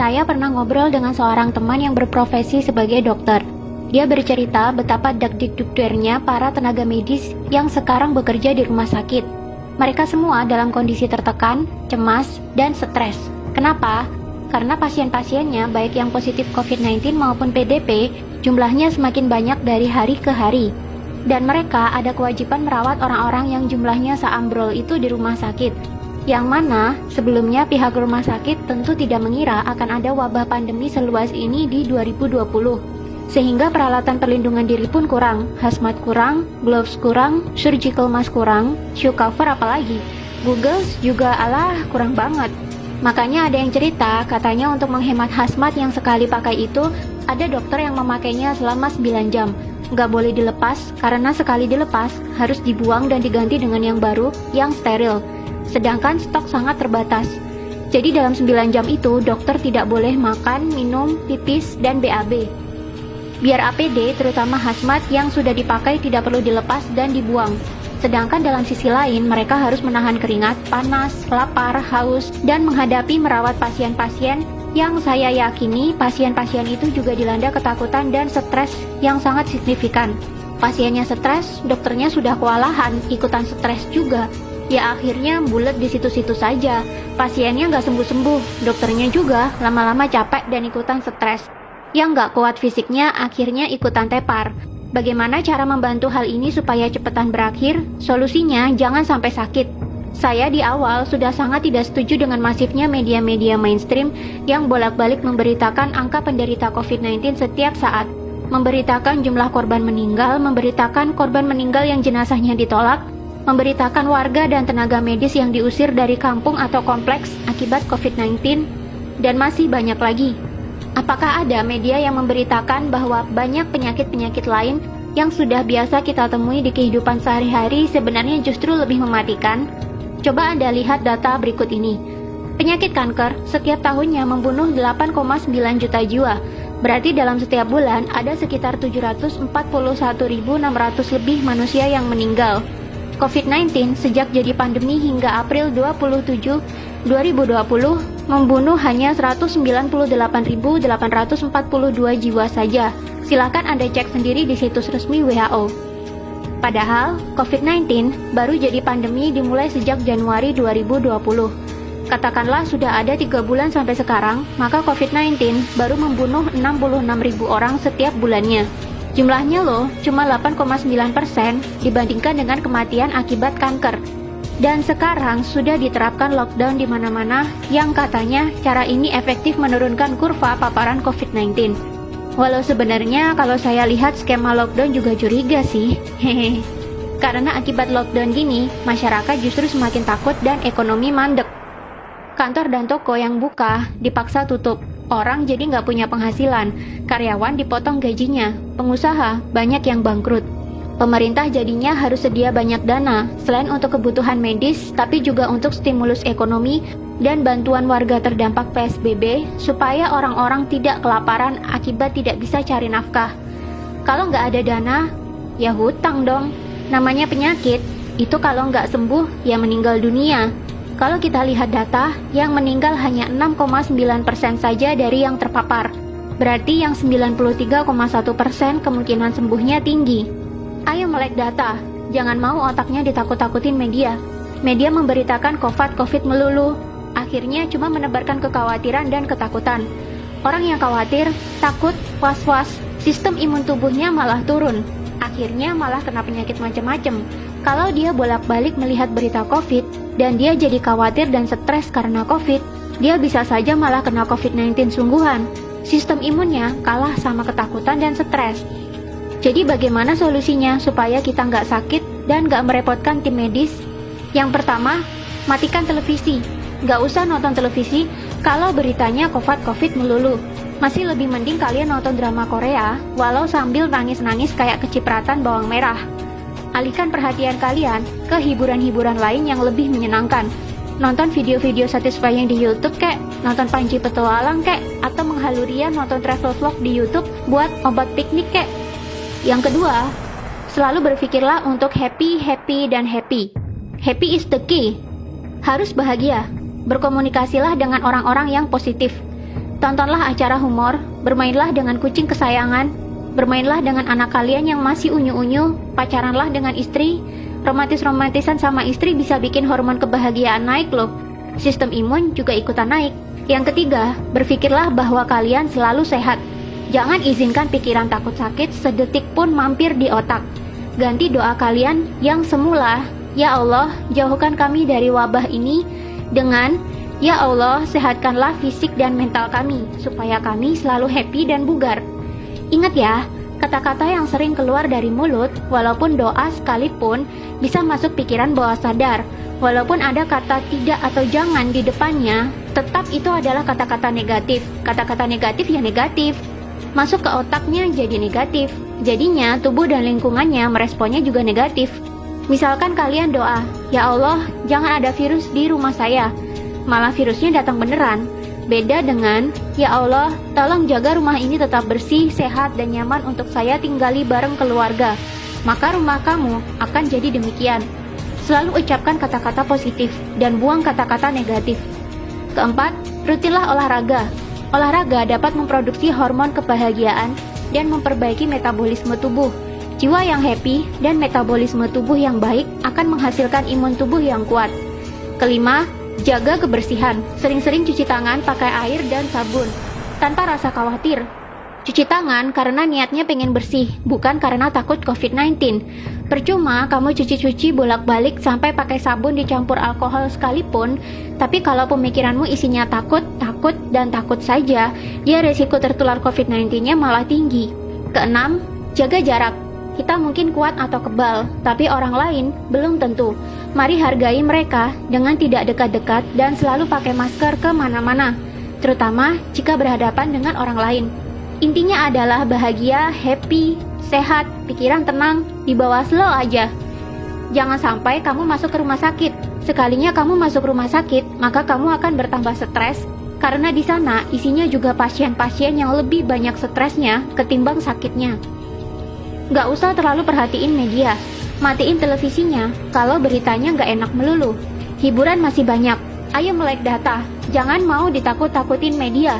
Saya pernah ngobrol dengan seorang teman yang berprofesi sebagai dokter. Dia bercerita betapa dak-dikdukdernya para tenaga medis yang sekarang bekerja di rumah sakit. Mereka semua dalam kondisi tertekan, cemas, dan stres. Kenapa? Karena pasien-pasiennya, baik yang positif COVID-19 maupun PDP, jumlahnya semakin banyak dari hari ke hari. Dan mereka ada kewajiban merawat orang-orang yang jumlahnya seambrol itu di rumah sakit. Yang mana sebelumnya pihak rumah sakit tentu tidak mengira akan ada wabah pandemi seluas ini di 2020. Sehingga peralatan perlindungan diri pun kurang, hazmat kurang, gloves kurang, surgical mask kurang, shoe cover apalagi. Googles juga kurang banget. Makanya ada yang cerita katanya untuk menghemat hazmat yang sekali pakai itu, ada dokter yang memakainya selama 9 jam. Nggak boleh dilepas karena sekali dilepas harus dibuang dan diganti dengan yang baru yang steril. Sedangkan stok sangat terbatas. Jadi dalam 9 jam itu dokter tidak boleh makan, minum, pipis, dan BAB. Biar APD terutama hazmat yang sudah dipakai tidak perlu dilepas dan dibuang. Sedangkan dalam sisi lain mereka harus menahan keringat, panas, lapar, haus, dan menghadapi merawat pasien-pasien yang saya yakini pasien-pasien itu juga dilanda ketakutan dan stres yang sangat signifikan. Pasiennya stres, dokternya sudah kewalahan, ikutan stres juga. Ya akhirnya bulet di situ-situ saja. Pasiennya nggak sembuh-sembuh, dokternya juga lama-lama capek dan ikutan stres. Yang nggak kuat fisiknya akhirnya ikutan tepar. Bagaimana cara membantu hal ini supaya cepetan berakhir? Solusinya jangan sampai sakit. Saya di awal sudah sangat tidak setuju dengan masifnya media-media mainstream yang bolak-balik memberitakan angka penderita COVID-19 setiap saat. Memberitakan jumlah korban meninggal, memberitakan korban meninggal yang jenazahnya ditolak, memberitakan warga dan tenaga medis yang diusir dari kampung atau kompleks akibat COVID-19, dan masih banyak lagi. Apakah ada media yang memberitakan bahwa banyak penyakit-penyakit lain yang sudah biasa kita temui di kehidupan sehari-hari sebenarnya justru lebih mematikan? Coba Anda lihat data berikut ini. Penyakit kanker setiap tahunnya membunuh 8,9 juta jiwa. Berarti dalam setiap bulan ada sekitar 741.600 lebih manusia yang meninggal. COVID-19 sejak jadi pandemi hingga April 27, 2020 membunuh hanya 198.842 jiwa saja. Silakan Anda cek sendiri di situs resmi WHO. Padahal COVID-19 baru jadi pandemi dimulai sejak Januari 2020. Katakanlah sudah ada 3 bulan sampai sekarang, maka COVID-19 baru membunuh 66.000 orang setiap bulannya. Jumlahnya loh, cuma 8,9% dibandingkan dengan kematian akibat kanker. Dan sekarang sudah diterapkan lockdown di mana-mana yang katanya cara ini efektif menurunkan kurva paparan COVID-19. Walau sebenarnya kalau saya lihat skema lockdown juga curiga sih. Hehe. Karena akibat lockdown gini, masyarakat justru semakin takut dan ekonomi mandek. Kantor dan toko yang buka dipaksa tutup. Orang jadi nggak punya penghasilan, karyawan dipotong gajinya, pengusaha banyak yang bangkrut. Pemerintah jadinya harus sedia banyak dana, selain untuk kebutuhan medis, tapi juga untuk stimulus ekonomi dan bantuan warga terdampak PSBB, supaya orang-orang tidak kelaparan akibat tidak bisa cari nafkah. Kalau nggak ada dana, ya hutang dong. Namanya penyakit, itu kalau nggak sembuh, ya meninggal dunia. Kalau kita lihat data, yang meninggal hanya 6,9% saja dari yang terpapar. Berarti yang 93,1% kemungkinan sembuhnya tinggi. Ayo melek data, jangan mau otaknya ditakut-takutin media. Media memberitakan COVID melulu, akhirnya cuma menebarkan kekhawatiran dan ketakutan. Orang yang khawatir, takut, was-was, sistem imun tubuhnya malah turun. Akhirnya malah kena penyakit macam-macam. Kalau dia bolak-balik melihat berita COVID, dan dia jadi khawatir dan stres karena COVID, dia bisa saja malah kena COVID-19 sungguhan. Sistem imunnya kalah sama ketakutan dan stres. Jadi bagaimana solusinya supaya kita nggak sakit dan nggak merepotkan tim medis? Yang pertama, matikan televisi. Nggak usah nonton televisi kalau beritanya COVID melulu. Masih lebih mending kalian nonton drama Korea, walau sambil nangis-nangis kayak kecipratan bawang merah. Alihkan perhatian kalian ke hiburan-hiburan lain yang lebih menyenangkan. Nonton video-video satisfying di YouTube kek, nonton Panji Petualang kek, atau menghalurian nonton travel vlog di YouTube buat obat piknik kek. Yang kedua, selalu berpikirlah untuk happy. Happy is the key. Harus bahagia. Berkomunikasilah dengan orang-orang yang positif. Tontonlah acara humor, bermainlah dengan kucing kesayangan, bermainlah dengan anak kalian yang masih unyu-unyu, pacaranlah dengan istri. Romantis-romantisan sama istri bisa bikin hormon kebahagiaan naik loh. Sistem imun juga ikutan naik. Yang ketiga, berpikirlah bahwa kalian selalu sehat. Jangan izinkan pikiran takut sakit sedetik pun mampir di otak. Ganti doa kalian yang semula, "Ya Allah, jauhkan kami dari wabah ini," dengan "Ya Allah, sehatkanlah fisik dan mental kami, supaya kami selalu happy dan bugar." Ingat ya, kata-kata yang sering keluar dari mulut, walaupun doa sekalipun, bisa masuk pikiran bawah sadar. Walaupun ada kata tidak atau jangan di depannya, tetap itu adalah kata-kata negatif. Kata-kata negatif ya negatif. Masuk ke otaknya jadi negatif. Jadinya tubuh dan lingkungannya meresponnya juga negatif. Misalkan kalian doa, "Ya Allah, jangan ada virus di rumah saya." Malah virusnya datang beneran. Beda dengan, "Ya Allah, tolong jaga rumah ini tetap bersih, sehat, dan nyaman untuk saya tinggali bareng keluarga." Maka rumah kamu akan jadi demikian. Selalu ucapkan kata-kata positif dan buang kata-kata negatif. Keempat, rutinlah olahraga. Olahraga dapat memproduksi hormon kebahagiaan dan memperbaiki metabolisme tubuh. Jiwa yang happy dan metabolisme tubuh yang baik akan menghasilkan imun tubuh yang kuat. Kelima, jaga kebersihan. Sering-sering cuci tangan pakai air dan sabun, tanpa rasa khawatir. Cuci tangan karena niatnya pengen bersih, bukan karena takut COVID-19. Percuma kamu cuci-cuci bolak-balik sampai pakai sabun dicampur alkohol sekalipun, tapi kalau pemikiranmu isinya takut, dan takut saja, dia resiko tertular COVID-19-nya malah tinggi. Keenam, jaga jarak. Kita mungkin kuat atau kebal, tapi orang lain belum tentu. Mari hargai mereka dengan tidak dekat-dekat dan selalu pakai masker kemana-mana, terutama jika berhadapan dengan orang lain. Intinya adalah bahagia, happy, sehat, pikiran tenang, dibawa slow aja. Jangan sampai kamu masuk ke rumah sakit. Sekalinya kamu masuk rumah sakit, maka kamu akan bertambah stres, karena di sana isinya juga pasien-pasien yang lebih banyak stresnya ketimbang sakitnya. Gak usah terlalu perhatiin media. Matiin televisinya kalau beritanya gak enak melulu. Hiburan masih banyak. Ayo melek data. Jangan mau ditakut-takutin media.